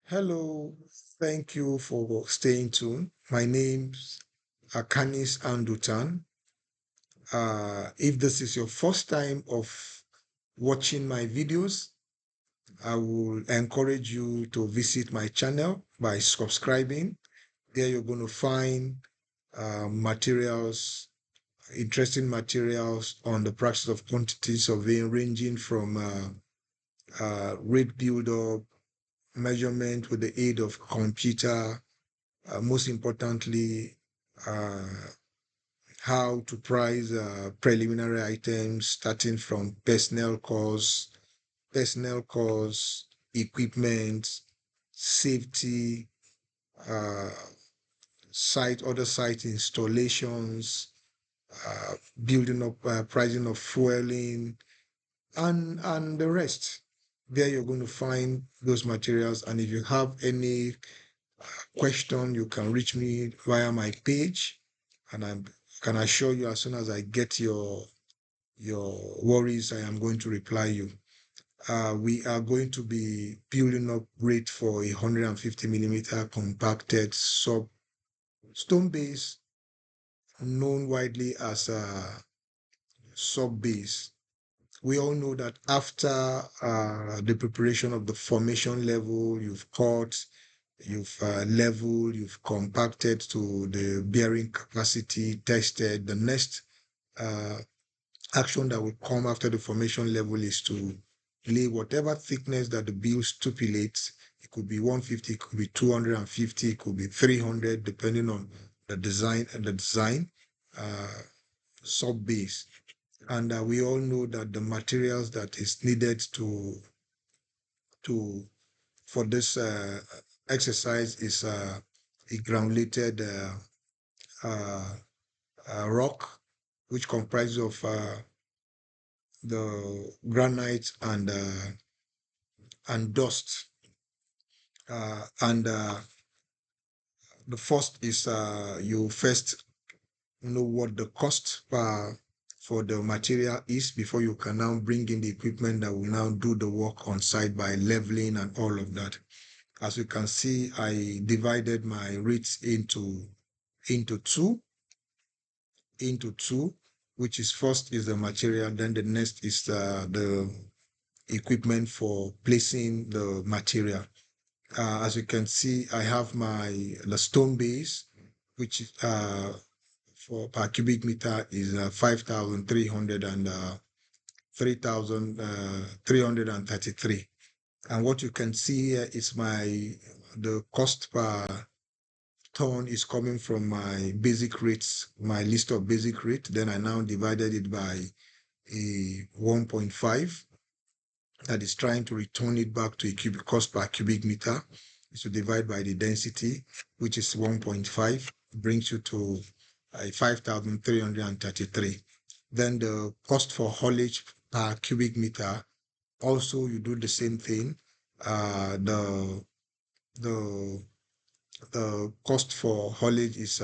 Hello, thank you for staying tuned. My name's Akanis Andutan. If this is your first time of watching my videos, I will encourage you to visit my channel by subscribing. There you're going to find materials, interesting materials on the practice of quantity surveying, ranging from rate build-up, measurement with the aid of computer, most importantly, uh, how to price preliminary items starting from personnel costs, equipment, safety, uh, other site installations, uh, building up, pricing of fueling, and the rest. There you're going to find those materials. And if you have any question, you can reach me via my page, and I can assure you as soon as I get your worries, I am going to reply you. We are going to be building up rate for 150 millimeter compacted stone base, known widely as a sub base. We all know that after the preparation of the formation level, you've cut, you've leveled, you've compacted to the bearing capacity, tested. The next uh, action that will come after the formation level is to lay whatever thickness that the bill stipulates. It could be 150, it could be 250, it could be 300, depending on the design sub base. And we all know that the materials that is needed to for this exercise is a granulated uh, rock, which comprises of the granite and dust. And the first is you first know what the cost for the material is before you can now bring in the equipment that will now do the work on site by leveling and all of that. As you can see, I divided my rates into two, which is first is the material, then the next is the equipment for placing the material. As you can see, I have the stone base, which is for per cubic meter is 5,300 and 3,333. And what you can see here is the cost per ton is coming from my basic rates, my list of basic rate. Then I now divided it by a 1.5 that is trying to return it back to a cubic cost per cubic meter. So divide by the density, which is 1.5, brings you to 5,333. Then the cost for haulage per cubic meter, also you do the same thing. The the cost for haulage is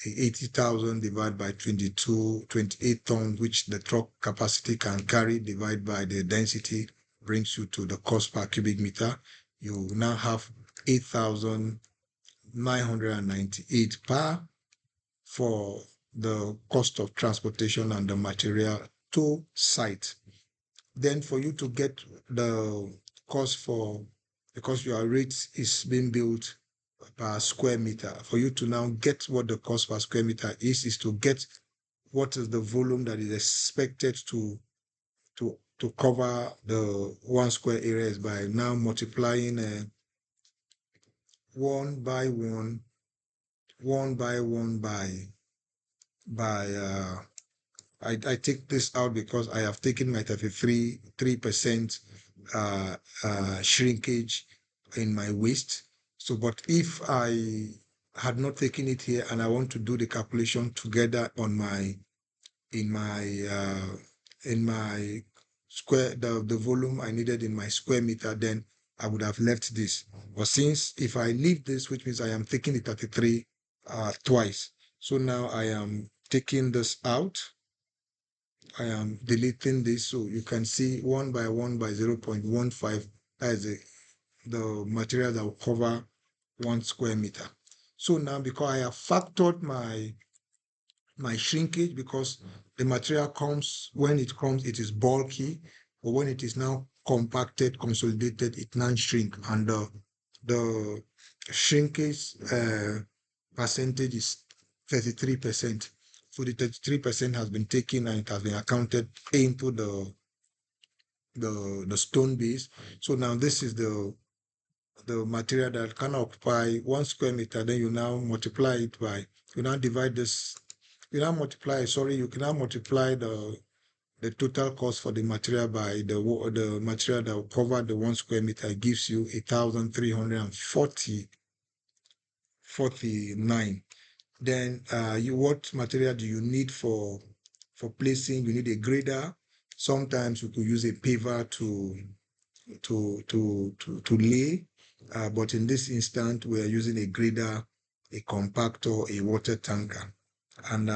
80,000 divided by 28 tons, which the truck capacity can carry, divided by the density, brings you to the cost per cubic meter. You now have 8,998 per for the cost of transportation and the material to site. Then for you to get the cost because your rate is being built per square meter, for you to now get what the cost per square meter is to get what is the volume that is expected to cover the 1 square area is by now multiplying one by one, one by one by I take this out because I have taken my 3% shrinkage in my waste. So, but if I had not taken it here and I want to do the calculation together in my uh, in my square the volume I needed in my square meter, then I would have left this. But since if I leave this, which means I am taking the 33 twice. So now I am taking this out. I am deleting this, so you can see 1 by 1 by 0.15. That is the material that will cover 1 square meter. So now, because I have factored my shrinkage, because the material comes, when it comes, it is bulky, but when it is now compacted, consolidated, it now shrink, and the shrinkage percentage is 33%. So the 33% has been taken and it has been accounted into the stone base. So now this is the material that can occupy 1 square meter. Then you now multiply it by, you now divide this, you now multiply, sorry, you can now multiply the total cost for the material by the material that will cover the 1 square meter. It gives you 1,349. Then what material do you need for placing? You need a grader. Sometimes you could use a paver to lay, but in this instant we are using a grader, a compactor, a water tanker. And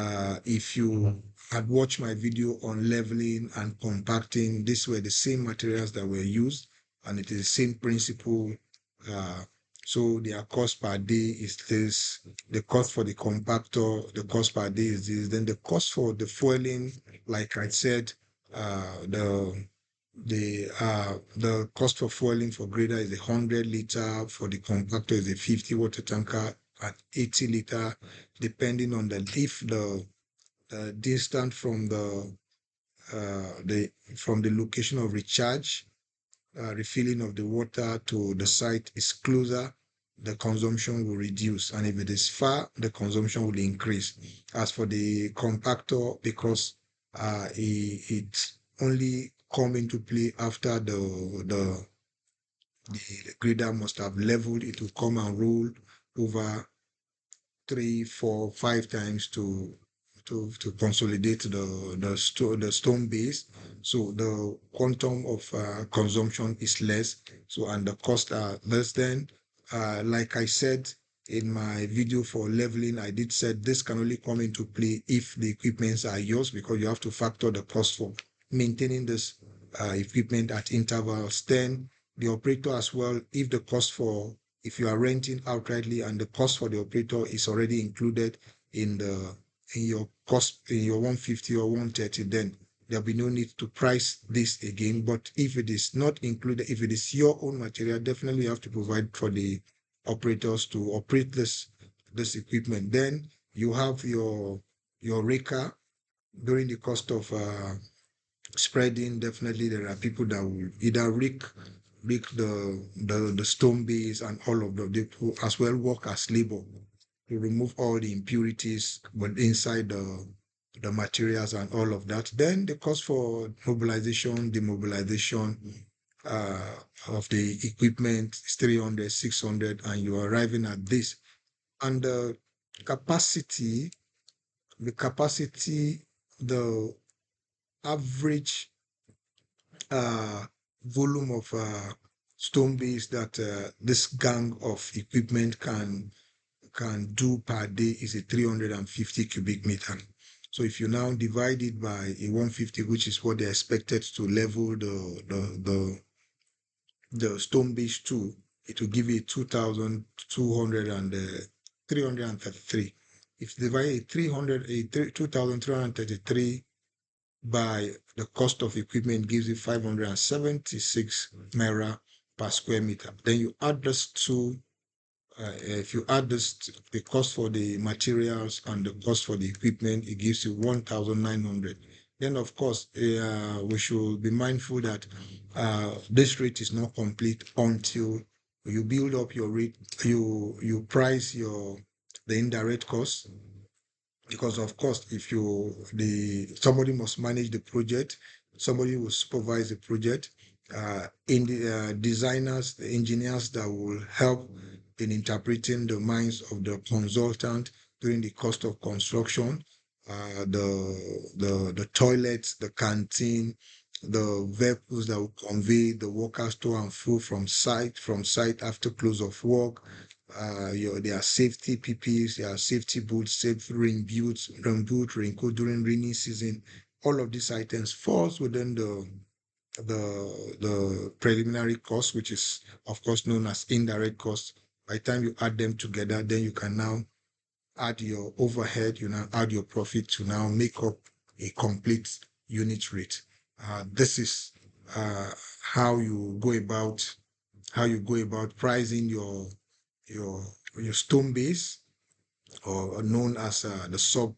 if you had watched my video on leveling and compacting, these were the same materials that were used, and it is the same principle. Uh, so their cost per day is this. The cost for the compactor, the cost per day is this. Then the cost for the fueling, like I said, the cost for fueling for grader is 100 liter. For the compactor is a 50 water tanker at 80 liter, depending on if the distance from the location of recharge, refilling of the water to the site is closer, the consumption will reduce, and if it is far, the consumption will increase. As for the compactor, because it only come into play after the grader must have leveled, it will come and roll over 3, 4, 5 times to consolidate the stone base. So the quantum of consumption is less. So, and the cost are less. Then, like I said in my video for leveling, I did said this can only come into play if the equipments are yours, because you have to factor the cost for maintaining this equipment at intervals. Then the operator as well, if you are renting outrightly and the cost for the operator is already included in your cost, in your 150 or 130, then there'll be no need to price this again. But if it is not included, if it is your own material, definitely you have to provide for the operators to operate this equipment. Then you have your raker. During the cost of spreading, definitely there are people that will either rake the stone base and all of them. They will as well work as labor to remove all the impurities but inside the materials and all of that. Then the cost for mobilization, demobilization of the equipment is 300, 600, and you're arriving at this. And capacity, the capacity, the average volume of stone base that this gang of equipment can do per day is a 350 cubic meter. So if you now divide it by a 150, which is what they're expected to level the stone base to, it will give you 2,200 and 333. If you divide a 2,333 by the cost of equipment, gives you 576 naira per square meter. Then you add this to, if you add this, the cost for the materials and the cost for the equipment, it gives you 1,900. Then, of course, we should be mindful that this rate is not complete until you build up your rate, you price the indirect costs, because of course if somebody must manage the project, somebody will supervise the project, in the designers, the engineers that will help in interpreting the minds of the consultant during the cost of construction, the toilets, the canteen, the vehicles that will convey the workers to and fro from site after close of work, there are safety PPEs, there are safety boots, safe raincoat during rainy season. All of these items falls within the preliminary cost, which is of course known as indirect cost. By the time you add them together, then you can now add your overhead, you now add your profit to now make up a complete unit rate. This is how you go about pricing your your stone base, or known as the sub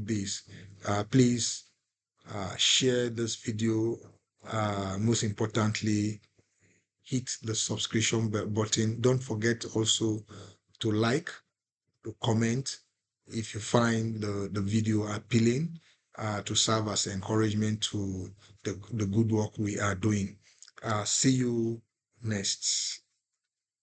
base. Please share this video. Most importantly, hit the subscription button. Don't forget also to like, to comment if you find the video appealing, to serve as encouragement to the good work we are doing. See you next.